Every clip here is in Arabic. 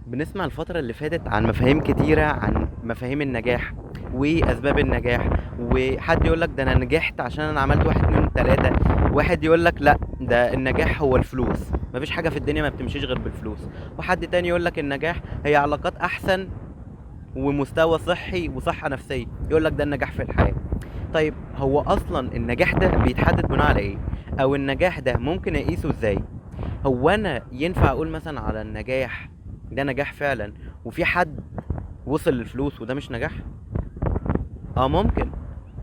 بنسمع الفترة اللي فاتت عن مفاهيم كتيرة عن مفاهيم النجاح وأسباب النجاح. وحد يقولك ده أنا نجحت عشان أنا عملت واحد اتنين تلاتة. واحد يقولك لأ، ده النجاح هو الفلوس، مفيش حاجة في الدنيا ما بتمشيش غير بالفلوس. وحد تاني يقولك النجاح هي علاقات أحسن ومستوى صحي وصحة نفسية، يقولك ده النجاح في الحياة. طيب هو أصلا النجاح ده بيتحدد بناء على إيه؟ أو النجاح ده ممكن أقيسه إزاي؟ هو انا ينفع اقول مثلا على النجاح ده نجاح فعلا وفي حد وصل للفلوس وده مش نجاح؟ اه ممكن.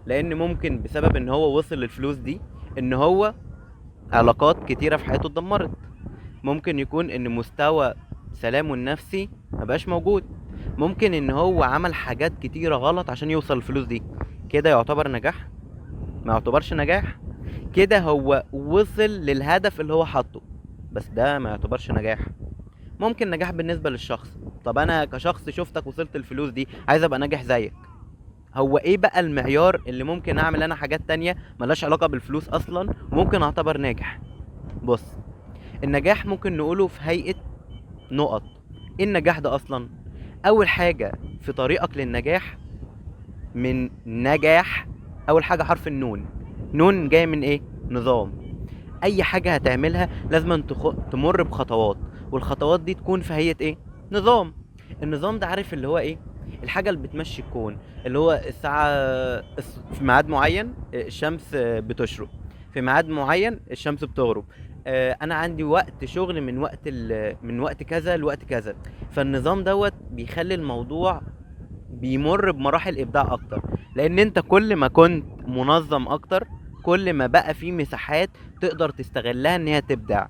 لان ممكن بسبب ان هو وصل للفلوس دي ان هو علاقات كتيرة في حياته اتدمرت. ممكن يكون ان مستوى سلامه النفسي مبقاش موجود. ممكن ان هو عمل حاجات كتيرة غلط عشان يوصل للفلوس دي. كده يعتبر نجاح؟ ما يعتبرش نجاح. كده هو وصل للهدف اللي هو حاطه، بس ده ما يعتبرش نجاح. ممكن نجاح بالنسبة للشخص. طب انا كشخص شفتك وصلت الفلوس دي عايز ابقى ناجح زيك. هو ايه بقى المعيار اللي ممكن اعمل انا حاجات تانية ملهاش علاقة بالفلوس اصلا ممكن اعتبر ناجح؟ بص، النجاح ممكن نقوله في هيئة نقط. ايه النجاح ده اصلا؟ اول حاجة في طريقك للنجاح من نجاح، اول حاجة حرف النون. نون جاي من ايه؟ نظام. اي حاجة هتعملها لازم تمر بخطوات، والخطوات دي تكون في هيئة ايه؟ نظام. النظام ده عارف اللي هو ايه؟ الحاجة اللي بتمشي الكون. اللي هو الساعة في ميعاد معين الشمس بتشرق، في ميعاد معين الشمس بتغرب. انا عندي وقت شغل من وقت كذا لوقت كذا. فالنظام دوت بيخلي الموضوع بيمر بمراحل ابداع اكتر. لان انت كل ما كنت منظم اكتر كل ما بقى في مساحات تقدر تستغلها ان هي تبدع.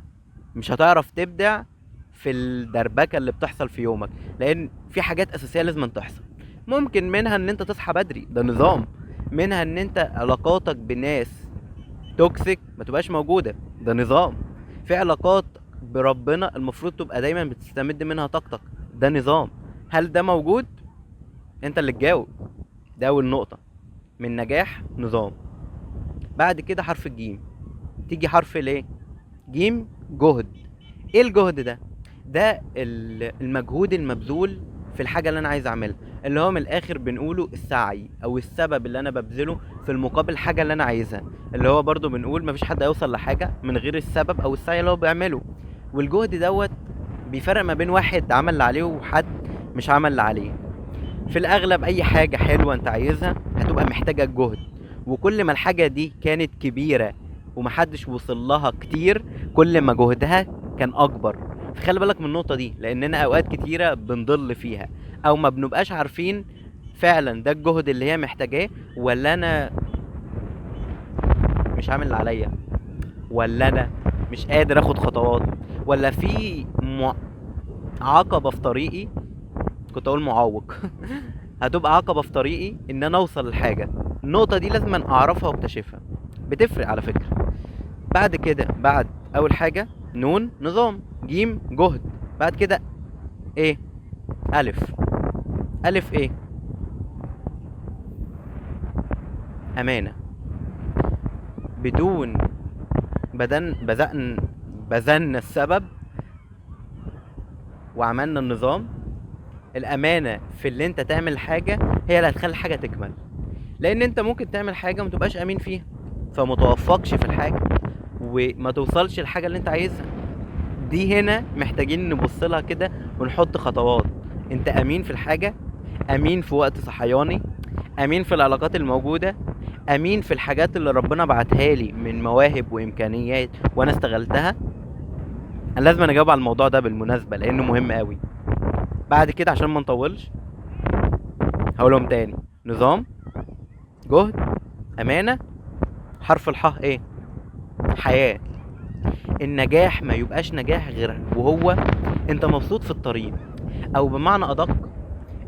مش هتعرف تبدع في الدربكه اللي بتحصل في يومك، لان في حاجات اساسيه لازم تحصل. ممكن منها ان انت تصحى بدري، ده نظام. منها ان انت علاقاتك بناس توكسيك ما تبقاش موجوده، ده نظام. في علاقات بربنا المفروض تبقى دايما بتستمد منها طاقتك، ده نظام. هل ده موجود؟ انت اللي تجاوب. ده اول نقطه من نجاح نظام. بعد كده حرف الجيم. تيجي حرف الايه؟ جيم. جهد. ايه الجهد ده؟ ده المجهود المبذول في الحاجه اللي انا عايز اعملها، اللي هو من الاخر بنقوله السعي او السبب اللي انا ببذله في المقابل الحاجه اللي انا عايزها. اللي هو برضو بنقول مفيش حد هيوصل لحاجه من غير السبب او السعي اللي هو بيعمله. والجهد دوت بيفرق ما بين واحد عمل اللي عليه وحد مش عمل اللي عليه. في الاغلب اي حاجة حلوة انت عايزها هتبقى محتاجة جهد، وكل ما الحاجة دي كانت كبيرة ومحدش وصل لها كتير كل ما جهدها كان اكبر. فخلي بالك من النقطة دي، لاننا اوقات كتيرة بنضل فيها او ما بنبقاش عارفين فعلا ده الجهد اللي هي محتاجاه، ولا انا مش عامل اللي عليا، ولا انا مش قادر اخد خطوات، ولا في عقبة في طريقي. كنت اقول معوق. هتبقى عقبة في طريقي ان انا اوصل لحاجة. النقطة دي لازم اعرفها واكتشفها، بتفرق على فكرة. بعد كده بعد اول حاجة نون نظام، جيم جهد، بعد كده ايه؟ الف. الف ايه؟ امانة. بدون بذلنا السبب وعملنا النظام. الامانة في اللي انت تعمل حاجة هي اللي هتخلي الحاجة تكمل. لان انت ممكن تعمل حاجة متبقاش امين فيها فمتوفقش في الحاجة وما توصلش الحاجة اللي انت عايزها. دي هنا محتاجين نبص لها كده ونحط خطوات. انت امين في الحاجة؟ امين في وقت صحياني؟ امين في العلاقات الموجودة؟ امين في الحاجات اللي ربنا بعتها لي من مواهب وامكانيات وانا استغلتها؟ انا لازم اجاوب على الموضوع ده بالمناسبة لانه مهم قوي. بعد كده عشان ما نطولش هقولهم تاني: نظام، جهد، امانة، حرف الحاء ايه؟ حياة. النجاح ما يبقاش نجاح غير وهو انت مبسوط في الطريق. او بمعنى ادق،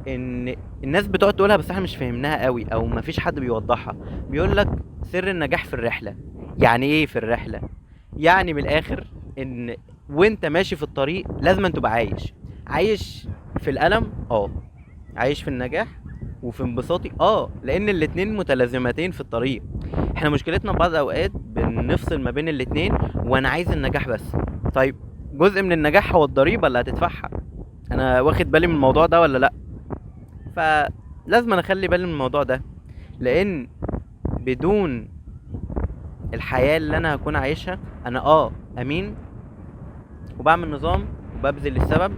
ان الناس بتقعد تقولها بس احنا مش فاهمناها قوي او مفيش حد بيوضحها. بيقول لك سر النجاح في الرحلة. يعني ايه في الرحلة؟ يعني من الاخر ان وانت ماشي في الطريق لازم تبقى عايش. عايش في الألم عايش في النجاح وفي انبساطي لان الاتنين متلازمتين في الطريق. احنا مشكلتنا بعض اوقات بنفصل ما بين الاتنين وانا عايز النجاح بس. طيب جزء من النجاح هو الضريبة اللي هتدفعها. انا واخد بالي من الموضوع ده ولا لا؟ فلازم انا اخلي بالي من الموضوع ده، لان بدون الحياة اللي انا هكون عايشها انا امين وبعمل نظام وببذل السبب،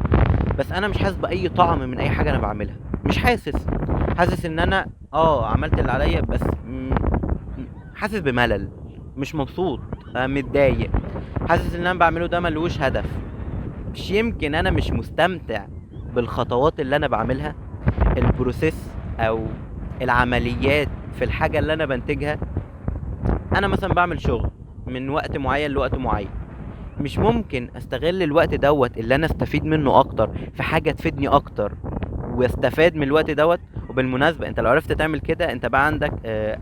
بس انا مش حاسس باي طعم من اي حاجه انا بعملها. مش حاسس. حاسس ان انا عملت اللي عليا بس حاسس بملل، مش مبسوط، متضايق، حاسس ان انا بعمله ده ملوش هدف. مش يمكن انا مش مستمتع بالخطوات اللي انا بعملها، البروسيس او العمليات في الحاجه اللي انا بنتجها. انا مثلا بعمل شغل من وقت معين لوقت معين، مش ممكن استغل الوقت دوت اللي انا استفيد منه اكتر في حاجه تفيدني اكتر واستفاد من الوقت دوت؟ وبالمناسبه انت لو عرفت تعمل كده انت بقى عندك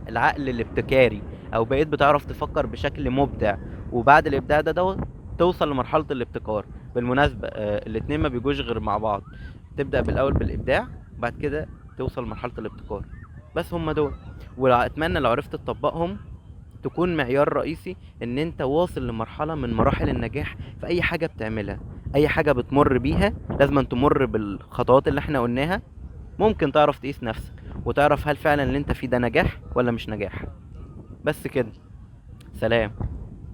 العقل الابتكاري، او بقيت بتعرف تفكر بشكل مبدع، وبعد الابداع ده دوت توصل لمرحله الابتكار. بالمناسبه الاتنين ما بيجوش غير مع بعض، تبدا بالاول بالابداع وبعد كده توصل لمرحله الابتكار. بس هم دول، واتمنى لو عرفت تطبقهم تكون معيار رئيسي ان انت واصل لمرحلة من مراحل النجاح في اي حاجة بتعملها. اي حاجة بتمر بيها لازم أن تمر بالخطوات اللي احنا قلناها، ممكن تعرف تقيس نفسك وتعرف هل فعلا اللي انت فيه ده نجاح ولا مش نجاح. بس كده. سلام.